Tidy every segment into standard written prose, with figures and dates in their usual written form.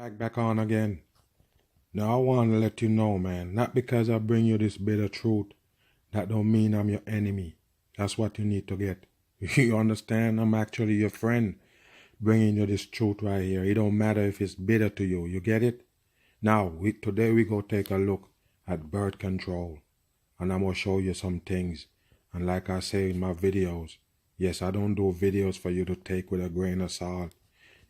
Back on again. Now I want to let you know, man, not because I bring you this bitter truth, that don't mean I'm your enemy. That's what you need to get. You understand? I'm actually your friend, bringing you this truth right here. It don't matter if it's bitter to you. You get it? Now, today we go take a look at birth control, and I'm going to show you some things. And like I say in my videos, yes, I don't do videos for you to take with a grain of salt.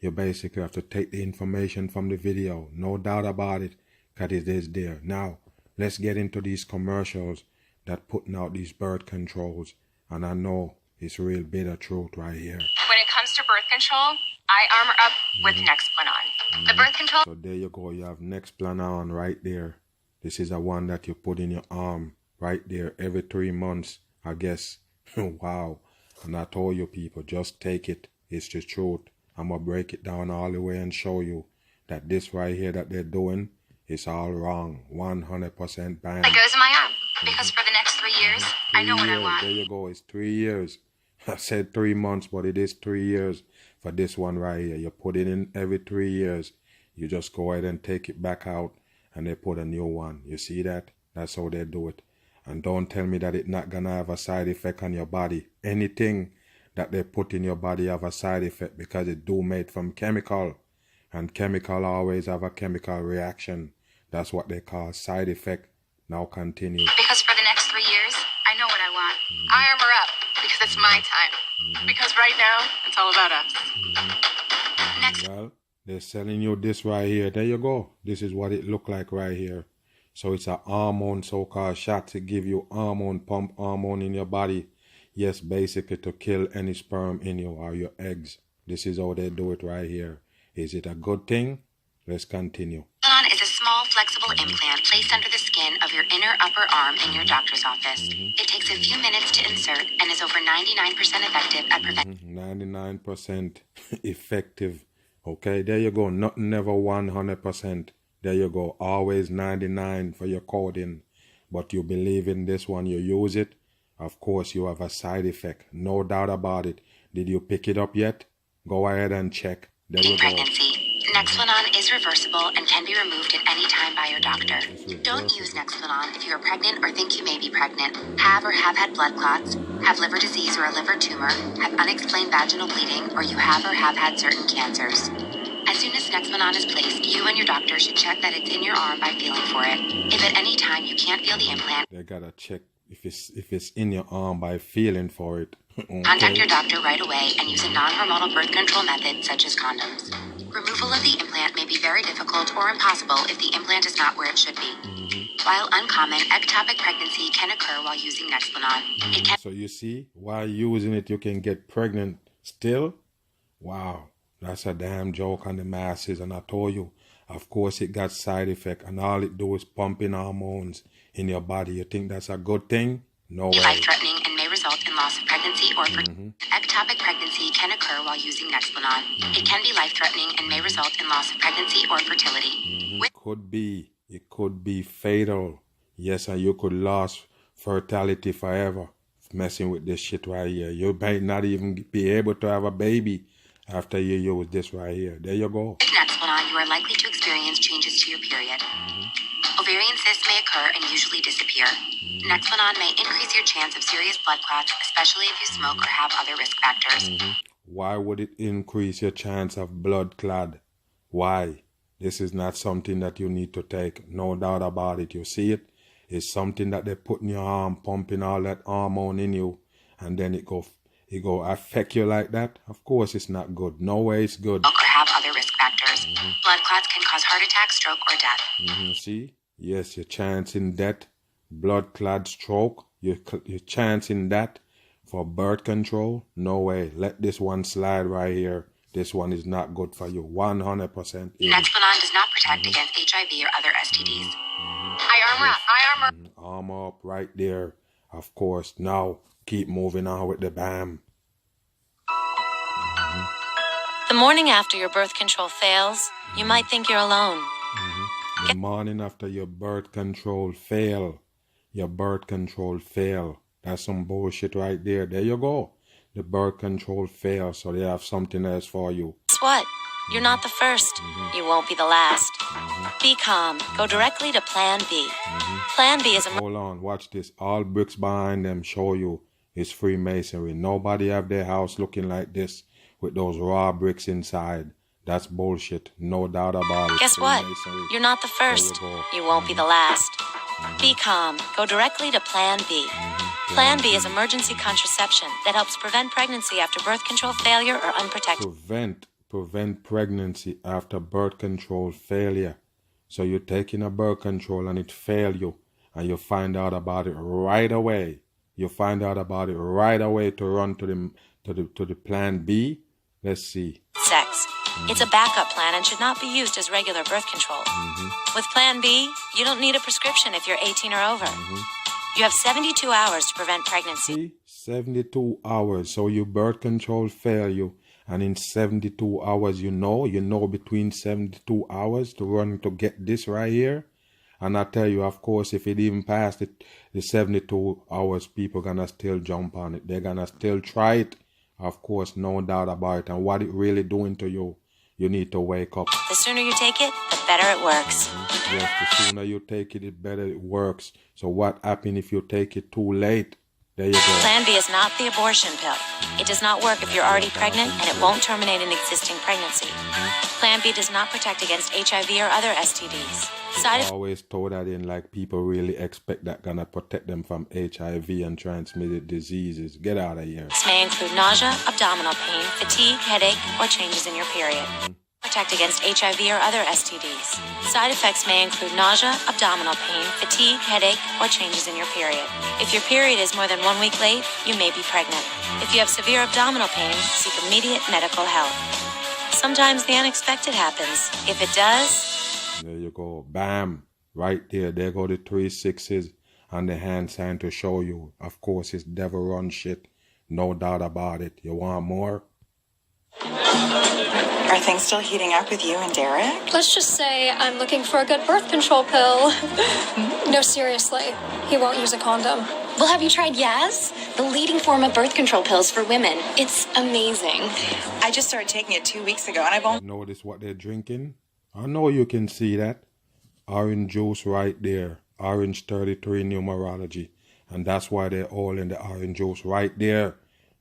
You basically have to take the information from the video, no doubt about it, because it is there. Now, let's get into these commercials that putting out these birth controls, and I know it's real bitter truth right here. When it comes to birth control, I armor up with Nexplanon. The birth control... So there you go, you have Nexplanon right there. This is the one that you put in your arm right there every 3 months, I guess. Wow. And I told you people, just take it. It's the truth. I'm going to break it down all the way and show you that this right here that they're doing is all wrong. 100% banned. It goes in my arm. Because for the next 3 years, I know what I want. There you go. It's 3 years. I said 3 months, but it is 3 years for this one right here. You put it in every 3 years. You just go ahead and take it back out and they put a new one. You see that? That's how they do it. And don't tell me that it's not going to have a side effect on your body. Anything that they put in your body have a side effect because it do made from chemical. And chemical always have a chemical reaction. That's what they call side effect. Now continue. Because for the next 3 years, I know what I want. I armor up because it's my time. Because right now, it's all about us. Next. Well, they're selling you this right here. There you go. This is what it look like right here. So it's a hormone so-called shot to give you hormone, pump hormone in your body. Yes, basically to kill any sperm in you or your eggs. This is how they do it right here. Is it a good thing? Let's continue. Nexplanon is a small, flexible implant placed under the skin of your inner upper arm in your doctor's office. It takes a few minutes to insert and is over 99% effective at preventing... 99% effective. Okay, there you go. Nothing never 100%. There you go. Always 99 for your coding. But you believe in this one, you use it. Of course, you have a side effect. No doubt about it. Did you pick it up yet? Go ahead and check. There you go. Pregnancy. Nexplanon is reversible and can be removed at any time by your doctor. Don't use Nexplanon if you are pregnant or think you may be pregnant, have or have had blood clots, have liver disease or a liver tumor, have unexplained vaginal bleeding, or you have or have had certain cancers. As soon as Nexplanon is placed, you and your doctor should check that it's in your arm by feeling for it. If at any time you can't feel the implant, they gotta check if it's in your arm by feeling for it. Okay. Contact your doctor right away and use a non-hormonal birth control method such as condoms. Removal of the implant may be very difficult or impossible if the implant is not where it should be. While uncommon, ectopic pregnancy can occur while using Nexplanon. So you see, while using it, you can get pregnant still? Wow, that's a damn joke on the masses. And I told you, of course, it got side effect, and all it do is pumping hormones in your body. You think that's a good thing? No way. Life-threatening and may result in loss of pregnancy or fertility. Ectopic pregnancy can occur while using Nexplanon. It can be life-threatening and may result in loss of pregnancy or fertility. It could be fatal. Yes, and you could lose fertility forever messing with this shit right here. You might not even be able to have a baby after you use this right here. There you go. With Nexplanon, you are likely to experience changes to your period. Ovarian cysts may occur and usually disappear. Nexplanon may increase your chance of serious blood clots, especially if you smoke or have other risk factors. Why would it increase your chance of blood clot? Why? This is not something that you need to take. No doubt about it. You see it? It's something that they put in your arm, pumping all that hormone in you, and then it go affect you like that. Of course, it's not good. No way it's good. Or have other risk factors. Blood clots can cause heart attack, stroke, or death. See? Yes, your chance in death, blood clot, stroke, your chance in that for birth control, no way. Let this one slide right here. This one is not good for you. 100%. Nexplanon does not protect against HIV or other STDs. I armor up right there. Of course. Now, keep moving on with the BAM. The morning after your birth control fails, you might think you're alone. The morning after your birth control fail. Your birth control fail. That's some bullshit right there. There you go. The birth control fails, so they have something else for you. Guess what? You're not the first. You won't be the last. Be calm. Go directly to Plan B. Plan B is a... Hold on, watch this. All bricks behind them show you it's Freemasonry. Nobody have their house looking like this with those raw bricks inside. That's bullshit. No doubt about it. Guess what? You're not the first. You won't be the last. Be calm. Go directly to Plan B. Plan B is emergency contraception that helps prevent pregnancy after birth control failure or unprotected. Prevent pregnancy after birth control failure. So you're taking a birth control and it failed you, and you find out about it right away. You find out about it right away to run to the Plan B. Let's see. Sex. It's a backup plan and should not be used as regular birth control. With Plan B, you don't need a prescription if you're 18 or over. You have 72 hours to prevent pregnancy. See? 72 hours. So your birth control failed you, and in 72 hours you know between 72 hours to run to get this right here. And I tell you, of course, if it even passed the 72 hours, people gonna still jump on it. They're gonna still try it. Of course, no doubt about it. And what it really doing to you, you need to wake up. The sooner you take it, the better it works. Yes, the sooner you take it, the better it works. So what happens if you take it too late? There you go. Plan B is not the abortion pill. It does not work if you're already pregnant, and it won't terminate an existing pregnancy. Plan B does not protect against HIV or other STDs. I always throw that in, like people really expect that gonna protect them from HIV and transmitted diseases. Get out of here. This may include nausea, abdominal pain, fatigue, headache, or changes in your period. Protect against HIV or other STDs. Side effects may include nausea, abdominal pain, fatigue, headache, or changes in your period. If your period is more than 1 week late, you may be pregnant. If you have severe abdominal pain, seek immediate medical help. Sometimes the unexpected happens. If it does... There you go. Bam. Right there. There go the 3 6s and the hand sign to show you. Of course, it's devil run shit. No doubt about it. You want more? Are things still heating up with you and Derek? Let's just say I'm looking for a good birth control pill. No, seriously. He won't use a condom. Well, have you tried Yaz? The leading form of birth control pills for women. It's amazing. I just started taking it 2 weeks ago, and I've only... Notice what they're drinking? I know you can see that. Orange juice right there. Orange 33 numerology. And that's why they're all in the orange juice right there.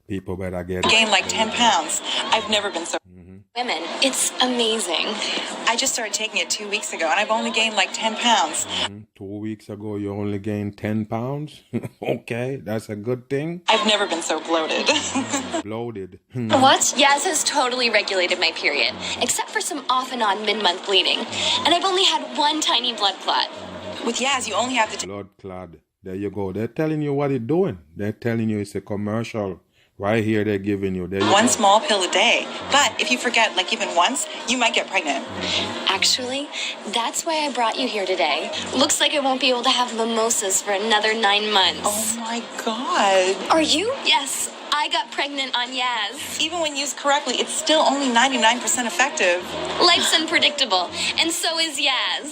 People better get it. Gained like 10 pounds. I've never been so... Women. It's amazing. I just started taking it 2 weeks ago, and I've only gained like 10 pounds. 2 weeks ago, you only gained 10 pounds? Okay, that's a good thing. I've never been so bloated. Bloated. What? Yaz has totally regulated my period, except for some off and on mid-month bleeding. And I've only had one tiny blood clot. With Yaz, you only have to... Blood clot. There you go. They're telling you what it's doing. They're telling you it's a commercial. Right here, they're giving you. One small pill a day. But if you forget, like even once, you might get pregnant. Actually, that's why I brought you here today. Looks like I won't be able to have mimosas for another 9 months. Oh my God. Are you? Yes. I got pregnant on Yaz. Even when used correctly, it's still only 99% effective. Life's unpredictable, and so is Yaz.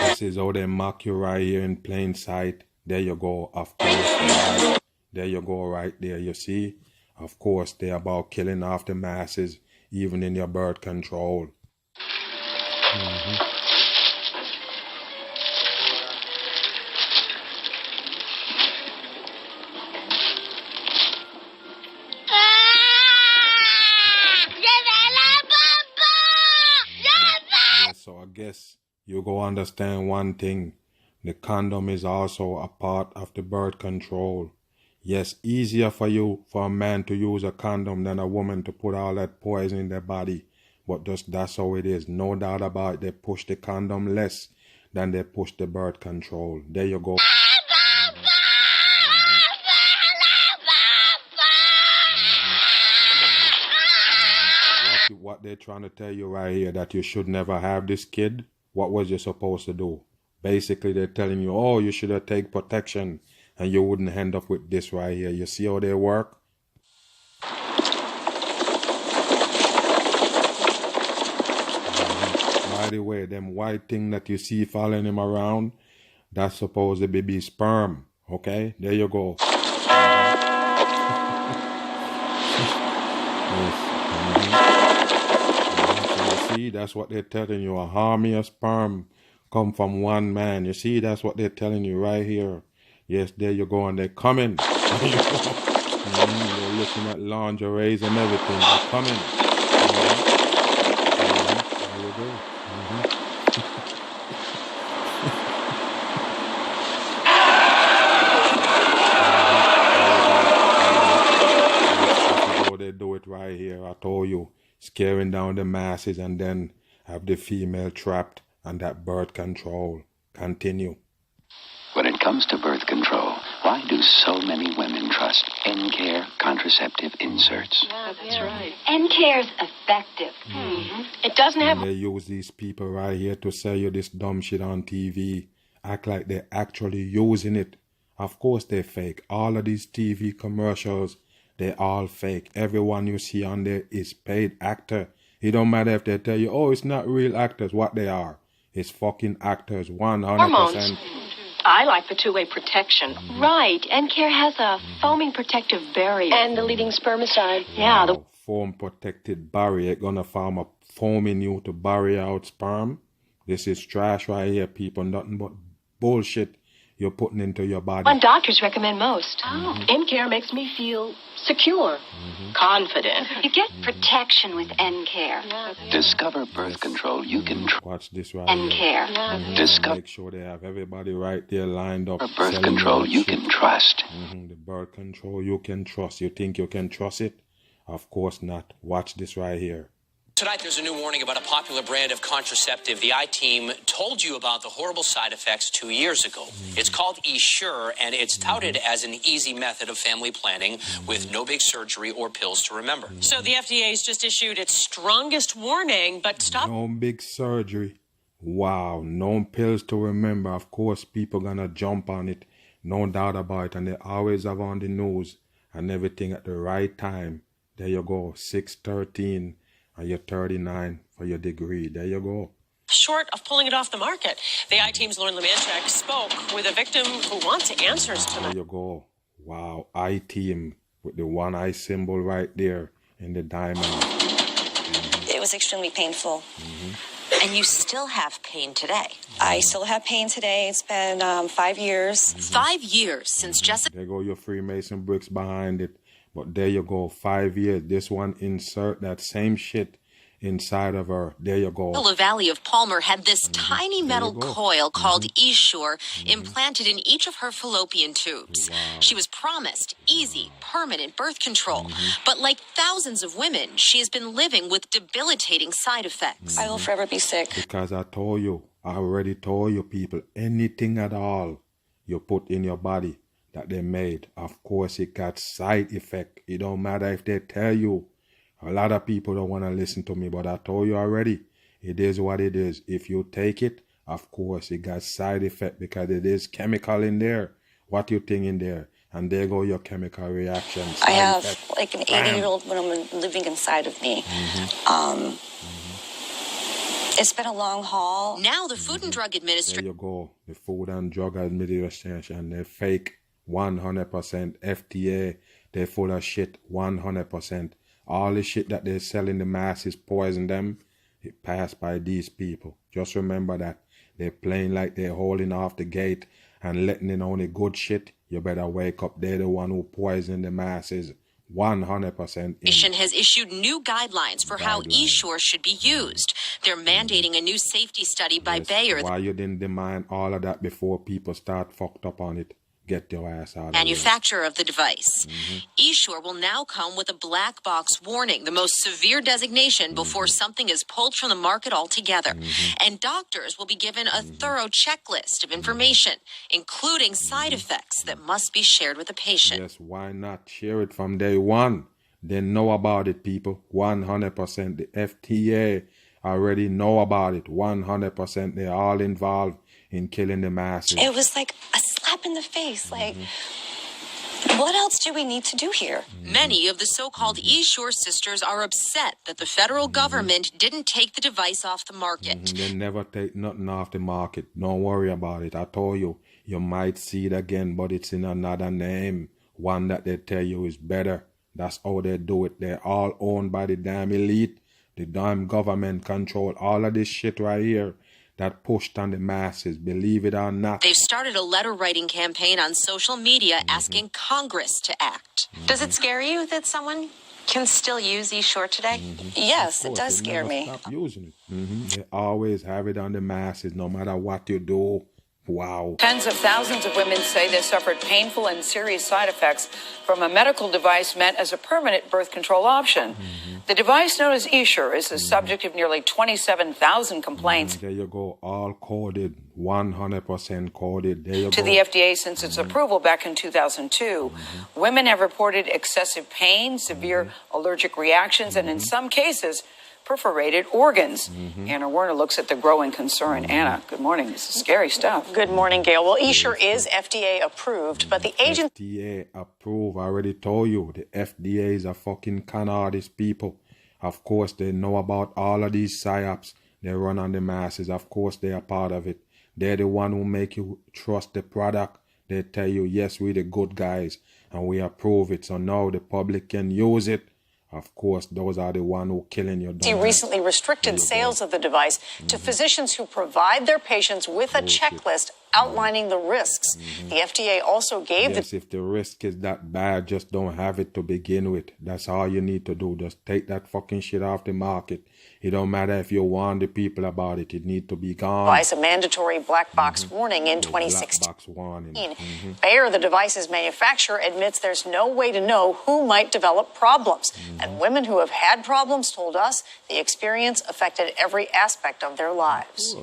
This is how they mock you right here in plain sight. There you go, of course. Right. There you go, right there. You see? Of course, they're about killing off the masses, even in your birth control. So I guess you go understand one thing. The condom is also a part of the birth control. Yes, easier for a man to use a condom than a woman to put all that poison in their body. But that's how it is. No doubt about it. They push the condom less than they push the birth control. There you go. What they're trying to tell you right here, that you should never have this kid. What was you supposed to do? Basically, they're telling you, oh, you should have taken protection and you wouldn't end up with this right here. You see how they work? By the way, them white thing that you see following him around, that's supposed to be sperm. Okay? There you go. that's what they're telling you. A army of sperm come from one man. You see, that's what they're telling you right here. Yes, there you go, and they're coming. They're looking at lingeries and everything. They're coming. There you go. They do it right here. I told you, scaring down the masses and then have the female trapped and that birth control. Continue. When it comes to birth control, why do so many women trust N-Care contraceptive inserts? Yeah, that's right. N-Care's effective. It doesn't have... They use these people right here to sell you this dumb shit on TV. Act like they're actually using it. Of course they're fake. All of these TV commercials, they're all fake. Everyone you see on there is paid actor. It don't matter if they tell you, oh, it's not real actors. What they are. It's fucking actors, 100%. Hormones. I like the two-way protection. Right. N-Care has a foaming protective barrier. And the leading spermicide. Yeah. Wow. Foam protected barrier. It's gonna form a foam in you to barrier out sperm. This is trash right here, people. Nothing but bullshit you're putting into your body. One doctors recommend most. N-Care makes me feel secure, confident. You get protection with N-Care. Discover birth control you can trust. Watch this right N-Care. here. Discover Make sure they have everybody right there lined up. birth control you can trust. The birth control you can trust. You think you can trust it? Of course not. Watch this right here. Tonight, there's a new warning about a popular brand of contraceptive. The I-Team told you about the horrible side effects 2 years ago. It's called Essure, and it's touted as an easy method of family planning with no big surgery or pills to remember. So the FDA's just issued its strongest warning, but stop. No big surgery. Wow. No pills to remember. Of course, people gonna jump on it. No doubt about it. And they always have on the news and everything at the right time. There you go. 6/13. And you're 39 for your degree. There you go. Short of pulling it off the market. The I-Team's Lauren Lemanchek spoke with a victim who wants answers tonight. There you go. Wow. I-Team with the one eye symbol right there in the diamond. It was extremely painful. And you still have pain today. I still have pain today. It's been 5 years. 5 years since Jessica There go your Freemason bricks behind it. But there you go, 5 years. This one insert that same shit inside of her. There you go. Valley of Palmer had this tiny metal coil called Essure implanted in each of her fallopian tubes. She was promised easy, permanent birth control. But like thousands of women, she has been living with debilitating side effects. I will forever be sick. Because I told you, I already told you people, anything at all you put in your body that they made, of course it got side effect. It don't matter if they tell you. A lot of people don't want to listen to me, but I told you already, it is what it is. If you take it, of course it got side effect because it is chemical in there. What you think in there? And there go your chemical reactions. I have like an 80-year-old woman living inside of me. It's been a long haul. Now the Food and Drug Administration. There you go. The Food and Drug Administration. They're fake 100%. FDA, they're full of shit 100%. All the shit that they sell in the masses, poison them. It passed by these people. Just remember that. They're playing like they're holding off the gate and letting in only good shit. You better wake up. They're the one who poison the masses 100%. Has issued new guidelines for how Essure should be used. They're mandating a new safety study by Bayer. Why you didn't demand all of that before people start fucked up on it? Get your ass out of Manufacturer of the device. Essure will now come with a black box warning, the most severe designation before something is pulled from the market altogether. And doctors will be given a thorough checklist of information, including side effects that must be shared with the patient. Yes, why not share it from day one? They know about it, people. 100%. The FDA already know about it. 100%. They're all involved in killing the masses. It was like a slap in the face. Like, what else do we need to do here? Many of the so-called Essure sisters are upset that the federal government didn't take the device off the market. They never take nothing off the market. Don't worry about it. I told you, you might see it again, but it's in another name. One that they tell you is better. That's how they do it. They're all owned by the damn elite. The damn government control all of this shit right here that pushed on the masses, believe it or not. They've started a letter-writing campaign on social media asking Congress to act. Does it scare you that someone can still use eSure today? Yes, it does scare me. Stop using it. They always have it on the masses, no matter what you do. Wow. Tens of thousands of women say they suffered painful and serious side effects from a medical device meant as a permanent birth control option. The device known as eSure is the subject of nearly 27,000 complaints. There you go, all coded, 100% coded. There you to go. the FDA since its approval back in 2002. Women have reported excessive pain, severe allergic reactions, and in some cases, perforated organs. Anna Werner looks at the growing concern. Anna, good morning. This is scary stuff. Good morning, Gail. Well, eSure is FDA approved, but the agency... FDA approved. I already told you, the FDA is a fucking con artist people. Of course, they know about all of these psyops. They run on the masses. Of course, they are part of it. They're the one who make you trust the product. They tell you, yes, we're the good guys, and we approve it. So now the public can use it. Of course, those are the one who killing your He recently restricted sales of the device to physicians who provide their patients with a checklist outlining the risks. The FDA also gave if the risk is that bad, just don't have it to begin with. That's all you need to do. Just take that fucking shit off the market. It don't matter if you warn the people about it. It need to be gone. device a mandatory black box warning in 2016. Black box warning. Bayer, the device's manufacturer, admits there's no way to know who might develop problems. And women who have had problems told us the experience affected every aspect of their lives.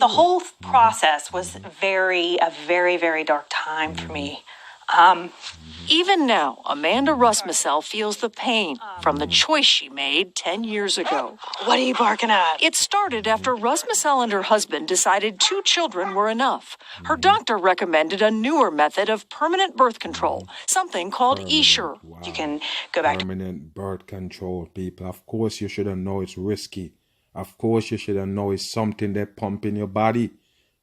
The whole process was a very, very dark time for me. Even now, Amanda Rusmicell feels the pain from the choice she made 10 years ago. What are you barking at? It started after Rusmicell and her husband decided 2 children were enough. Her doctor recommended a newer method of permanent birth control, something called eSure. Wow. You can go back to permanent birth control, people. Of course, you should have known it's risky. Of course, you should have known it's something they pump in your body.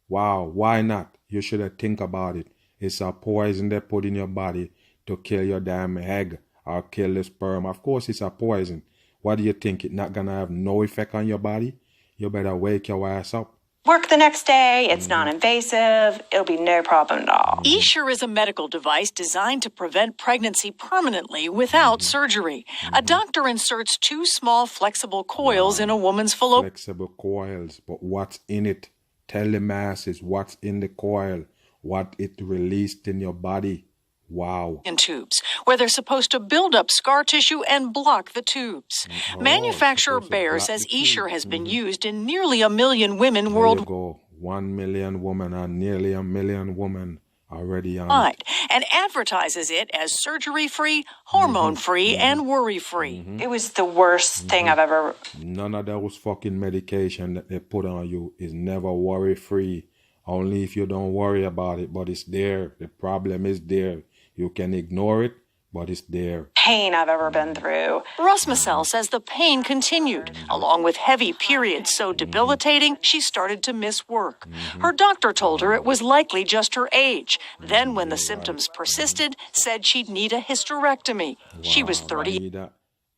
Wow, why not? You should have think about it. It's a poison they put in your body to kill your damn egg or kill the sperm. Of course, it's a poison. What do you think? It's not going to have no effect on your body? You better wake your ass up. work the next day. It's non-invasive. It'll be no problem at all. eSure is a medical device designed to prevent pregnancy permanently without surgery. A doctor inserts 2 small flexible coils in a woman's fallopian. Flexible coils, but what's in it? Tell the masses what's in the coil, what it released in your body. Wow. In tubes, where they're supposed to build up scar tissue and block the tubes. Manufacturer Bayer says eSure has been used in nearly 1 million women worldwide. There you go. 1 million women and nearly 1 million women already on it. And advertises it as surgery-free, hormone-free, and worry-free. It was the worst thing I've ever... None of those fucking medication that they put on you is never worry-free. Only if you don't worry about it, but it's there. The problem is there. You can ignore it, but it's there. Pain I've ever been through. Rusmicell says the pain continued, along with heavy periods so debilitating she started to miss work. Her doctor told her it was likely just her age. Then, when the symptoms persisted, said she'd need a hysterectomy. She was 30. Need a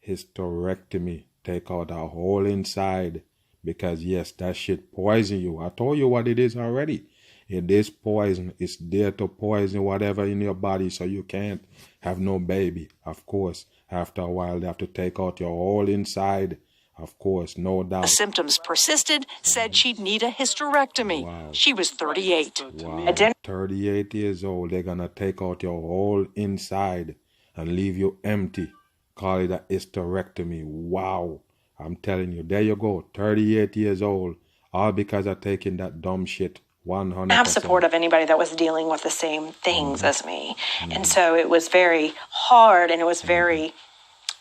hysterectomy. Take out a whole inside. Because yes, that shit poison you. I told you what it is already. It is poison. It's there to poison whatever in your body so you can't have no baby. Of course, after a while, they have to take out your whole inside. Of course, no doubt. The symptoms persisted, said she'd need a hysterectomy. Wow. She was 38. Wow. 38 years old, they're going to take out your whole inside and leave you empty. Call it a hysterectomy. Wow. I'm telling you, there you go, 38 years old, all because of taking that dumb shit. 100%. I have support of anybody that was dealing with the same things as me. And so it was very hard, and it was very,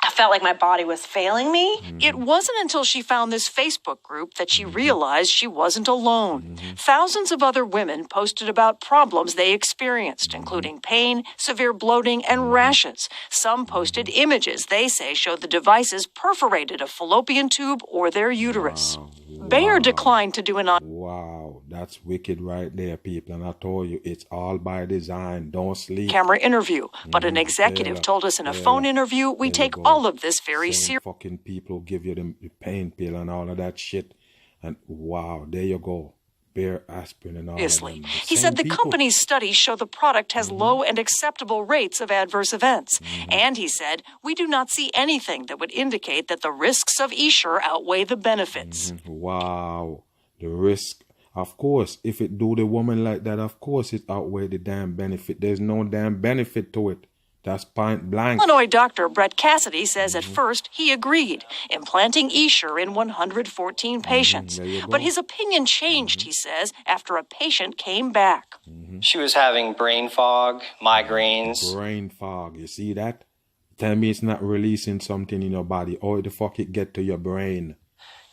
I felt like my body was failing me. It wasn't until she found this Facebook group that she realized she wasn't alone. Thousands of other women posted about problems they experienced, including pain, severe bloating, and rashes. Some posted images they say showed the devices perforated a fallopian tube or their uterus. Bayer declined to do an... Wow, that's wicked right there, people. And I told you, it's all by design. Don't sleep. Camera interview. But an executive told us in a phone interview, we take all of this very seriously. Fucking people give you the pain pill and all of that shit. And wow, there you go. Bear aspirin and all of them. He said the company's studies show the product has low and acceptable rates of adverse events. And he said, we do not see anything that would indicate that the risks of Essure outweigh the benefits. Wow. The risk. Of course, if it do the woman like that, of course it outweigh the damn benefit. There's no damn benefit to it. That's point blank. Illinois doctor Brett Cassidy says at first he agreed, implanting Essure in 114 patients. But his opinion changed, he says, after a patient came back. She was having brain fog, migraines. Brain fog, you see that? Tell me it's not releasing something in your body. Or the fuck it get to your brain?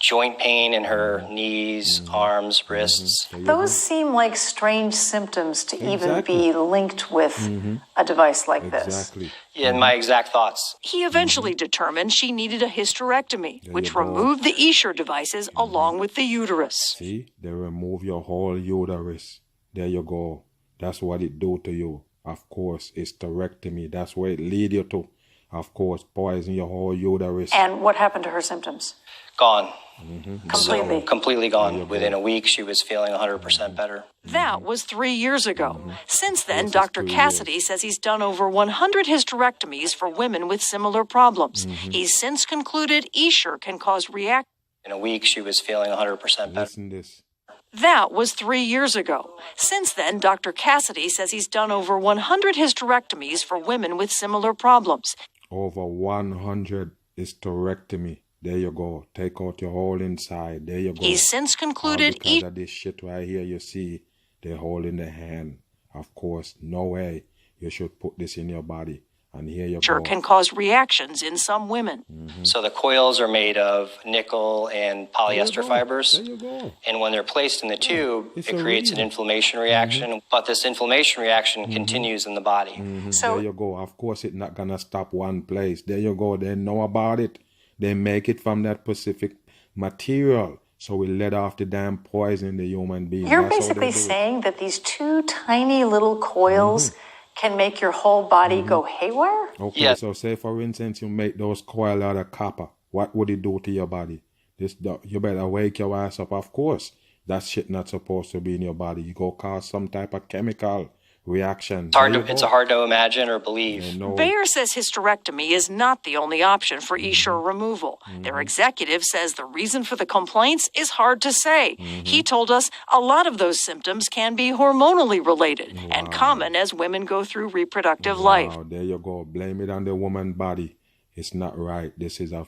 Joint pain in her knees, arms, wrists. Those seem like strange symptoms to even be linked with a device like this. Yeah, my exact thoughts. He eventually determined she needed a hysterectomy, which removed the Essure devices along with the uterus. See, they remove your whole uterus. There you go. That's what it do to you. Of course, hysterectomy. That's where it lead you to. Of course, poison your whole uterus. And what happened to her symptoms? Gone. Completely. So, completely gone. Within a week, she was feeling 100% better. That was 3 years ago. Since then, Dr. Cassidy says he's done over 100 hysterectomies for women with similar problems. He's since concluded Essure can cause reaction. In a week, she was feeling 100% better. Listen to this. That was 3 years ago. Since then, Dr. Cassidy says he's done over 100 hysterectomies for women with similar problems. Over 100 hysterectomy. There you go. Take out your whole inside. There you go. He's since concluded because of this shit right here you see, they're holding the hand. Of course, no way you should put this in your body. And here you go. Can cause reactions in some women. So the coils are made of nickel and polyester fibers. There you go. And when they're placed in the tube, it creates an inflammation reaction. But this inflammation reaction continues in the body. So there you go. Of course, it's not going to stop one place. There you go. They know about it. They make it from that specific material. So we let off the damn poison in the human being. You're basically saying that these two tiny little coils can make your whole body go haywire? Okay, so say for instance you make those coils out of copper. What would it do to your body? You better wake your ass up, of course. That shit not supposed to be in your body. You go cause some type of chemical reaction. It's hard to imagine or believe. Bayer says hysterectomy is not the only option for Essure removal. Their executive says the reason for the complaints is hard to say. He told us a lot of those symptoms can be hormonally related and common as women go through reproductive life. There you go. Blame it on the woman's body. It's not right. This is a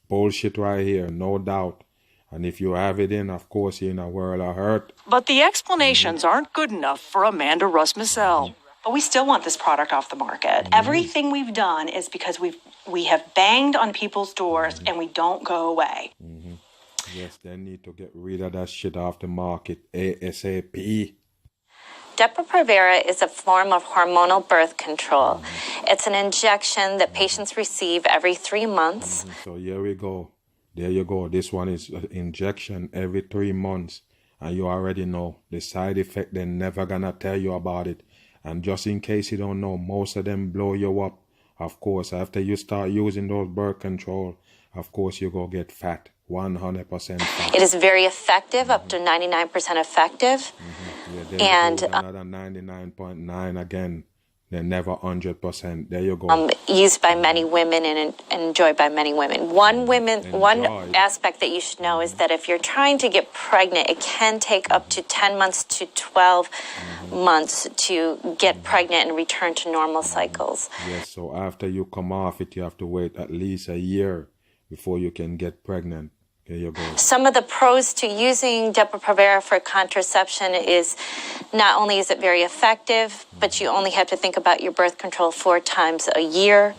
bullshit right here, no doubt. And if you have it in, of course, you're in a world of hurt. But the explanations aren't good enough for Amanda Russ-Missel. But we still want this product off the market. Everything we've done is because we have banged on people's doors and we don't go away. Yes, they need to get rid of that shit off the market ASAP. Depo-Provera is a form of hormonal birth control. It's an injection that patients receive every 3 months. So here we go. There you go. This one is an injection every 3 months. And you already know the side effect. They're never going to tell you about it. And just in case you don't know, most of them blow you up. Of course, after you start using those birth control, of course, you go get fat. 100% fat. It is very effective, up to 99% effective. And another 99.9 again. They're never 100%. There you go. Used by many women and enjoyed by many women. One aspect that you should know is that if you're trying to get pregnant, it can take up to 10 months to 12 months to get pregnant and return to normal cycles. Yes, so after you come off it, you have to wait at least a year before you can get pregnant. There you go. Some of the pros to using Depo-Provera for contraception is not only is it very effective, but you only have to think about your birth control 4 times a year.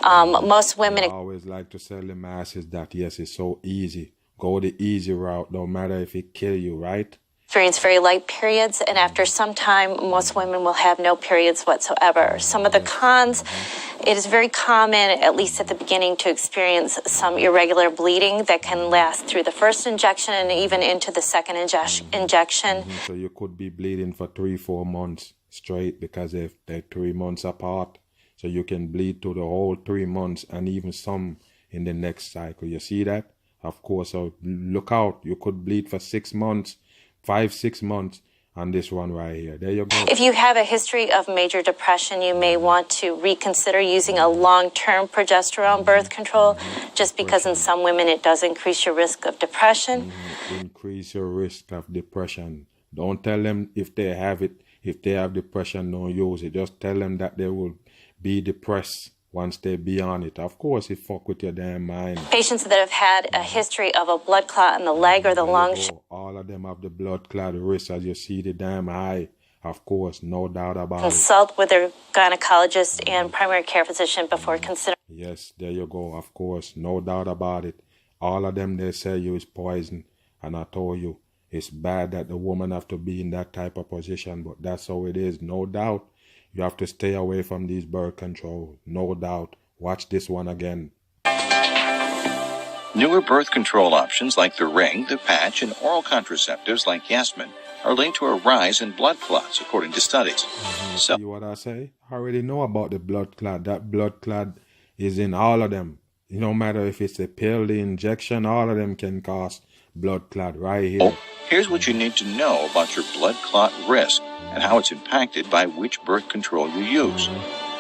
Most women... I always like to tell the masses that, yes, it's so easy. Go the easy route, no matter if it kill you, right? experience very light periods, and after some time, most women will have no periods whatsoever. Some of the cons, it is very common, at least at the beginning, to experience some irregular bleeding that can last through the first injection and even into the second injection. So you could be bleeding for 3-4 months straight because if they're 3 months apart. So you can bleed through the whole 3 months and even some in the next cycle. You see that? Of course, so look out. You could bleed for 6 months, 5-6 months on this one right here. There you go. If you have a history of major depression, you may want to reconsider using a long-term progesterone birth control, just because in some women it does increase your risk of depression. Increase your risk of depression. Don't tell them if they have it, if they have depression, don't use it. Just tell them that they will be depressed once they be on it. Of course, it fuck with your damn mind. Patients that have had a history of a blood clot in the leg or the lung. All of them have the blood clot risk, as you see the damn high. Of course, no doubt about it. Consult with their gynecologist and primary care physician before considering. Yes, there you go. Of course, no doubt about it. All of them, they say you is poison. And I told you, it's bad that the woman have to be in that type of position, but that's how it is, no doubt. You have to stay away from these birth control, no doubt. Watch this one again. Newer birth control options like the ring, the patch, and oral contraceptives like Yasmin are linked to a rise in blood clots, according to studies. So, see what I say? I already know about the blood clot. That blood clot is in all of them. No matter if it's a pill, the injection, all of them can cause blood clot right here. Here's what you need to know about your blood clot risk and how it's impacted by which birth control you use.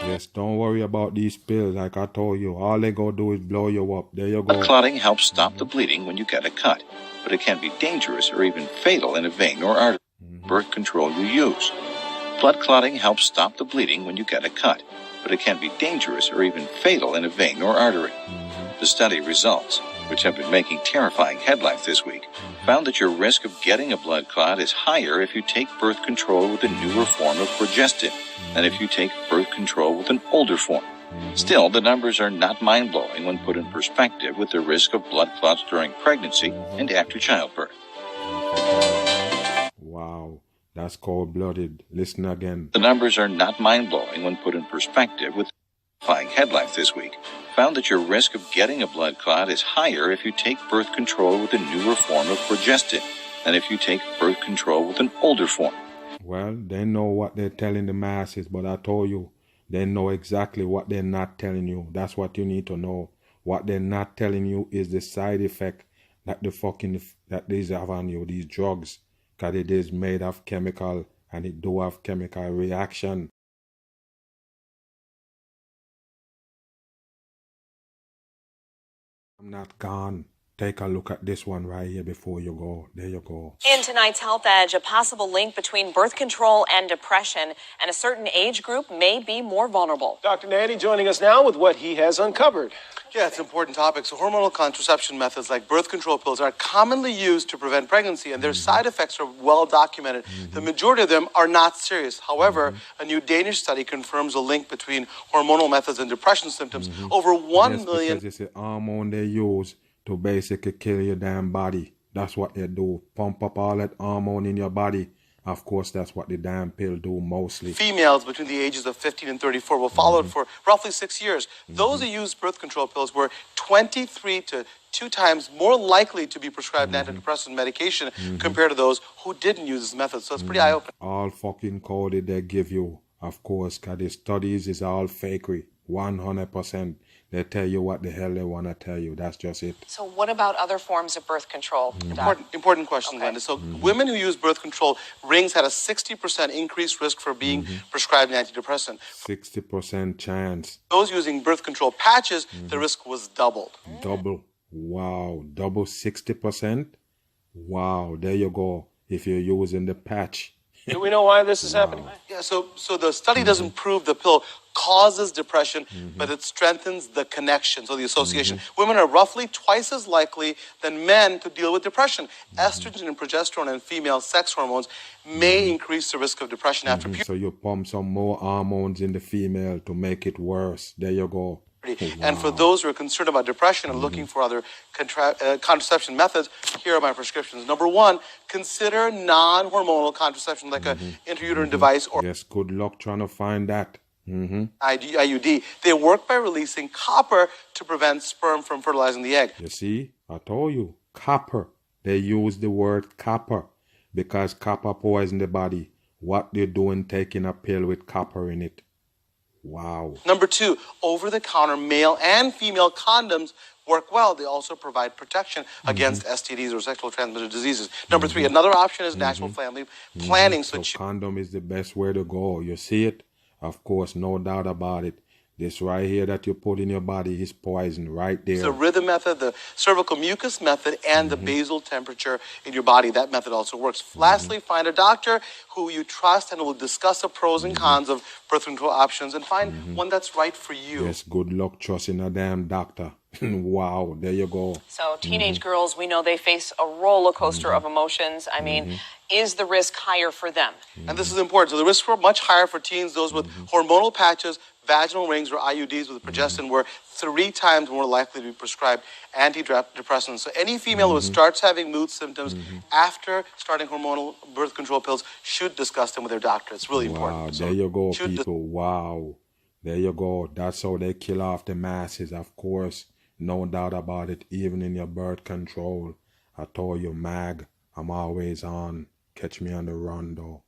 Yes, don't worry about these pills. Like I told you, all they go do is blow you up. There you go. Blood clotting helps stop the bleeding when you get a cut, but it can be dangerous or even fatal in a vein or artery. Birth control you use. Blood clotting helps stop the bleeding when you get a cut, but it can be dangerous or even fatal in a vein or artery. The study results, which have been making terrifying headlines this week, found that your risk of getting a blood clot is higher if you take birth control with a newer form of progestin than if you take birth control with an older form. Still, the numbers are not mind-blowing when put in perspective with the risk of blood clots during pregnancy and after childbirth. Wow, that's cold-blooded. Listen again. The numbers are not mind-blowing when put in perspective with terrifying headlines this week, found that your risk of getting a blood clot is higher if you take birth control with a newer form of progestin than if you take birth control with an older form. Well, they know what they're telling the masses, but I told you, they know exactly what they're not telling you. That's what you need to know. What they're not telling you is the side effect that that these have on you, these drugs, because it is made of chemical and it do have chemical reaction. I'm not gone. Take a look at this one right here before you go. There you go. In tonight's Health Edge, a possible link between birth control and depression, and a certain age group may be more vulnerable. Dr. Nandy joining us now with what he has uncovered. Yeah, it's an important topic. So hormonal contraception methods like birth control pills are commonly used to prevent pregnancy, and their side effects are well documented. The majority of them are not serious. However, a new Danish study confirms a link between hormonal methods and depression symptoms. Over 1 million... Because it's a hormone they use to basically kill your damn body. That's what they do. Pump up all that hormone in your body. Of course, that's what the damn pill do mostly. Females between the ages of 15 and 34 were followed for roughly 6 years. Those who used birth control pills were 23 to 2 times more likely to be prescribed antidepressant medication compared to those who didn't use this method. So it's pretty eye-opening. All fucking coded they give you, of course, because the studies is all fakery. 100%. They tell you what the hell they want to tell you. That's just it. So what about other forms of birth control? Important question, Glenda. So women who use birth control rings had a 60% increased risk for being prescribed an antidepressant. 60% chance. Those using birth control patches, the risk was doubled. Double. Wow. Double 60%? Wow. There you go. If you're using the patch. Do we know why this is happening? Yeah, so the study doesn't prove the pill causes depression, but it strengthens the connection, so the association. Women are roughly twice as likely than men to deal with depression. Estrogen and progesterone and female sex hormones may increase the risk of depression after puberty. So you pump some more hormones in the female to make it worse. There you go. And for those who are concerned about depression and looking for other contraception methods, here are my prescriptions. Number one, consider non-hormonal contraception like a intrauterine device or Yes, good luck trying to find that. IUD. They work by releasing copper to prevent sperm from fertilizing the egg. You see, I told you, copper. They use the word copper because copper poisons the body. What they're doing, taking a pill with copper in it. Wow. Number two, over-the-counter male and female condoms work well. They also provide protection against STDs or sexually transmitted diseases. Number three, another option is natural family planning. So condom is the best way to go. You see it? Of course, no doubt about it. This right here that you put in your body is poison right there. The rhythm method, the cervical mucus method, and the basal temperature in your body. That method also works. Lastly, find a doctor who you trust and will discuss the pros and cons of birth control options and find one that's right for you. Yes, good luck trusting a damn doctor. Wow, there you go. So teenage girls, we know they face a roller coaster of emotions. I mean, is the risk higher for them? And this is important. So the risks were much higher for teens, those with hormonal patches, vaginal rings, or IUDs with progestin were 3 times more likely to be prescribed antidepressants. So any female who starts having mood symptoms after starting hormonal birth control pills should discuss them with their doctor. It's really important. Wow, there you go, people. Wow. There you go. That's how they kill off the masses, of course. No doubt about it. Even in your birth control. I told you, Mag, I'm always on. Catch me on the run, though.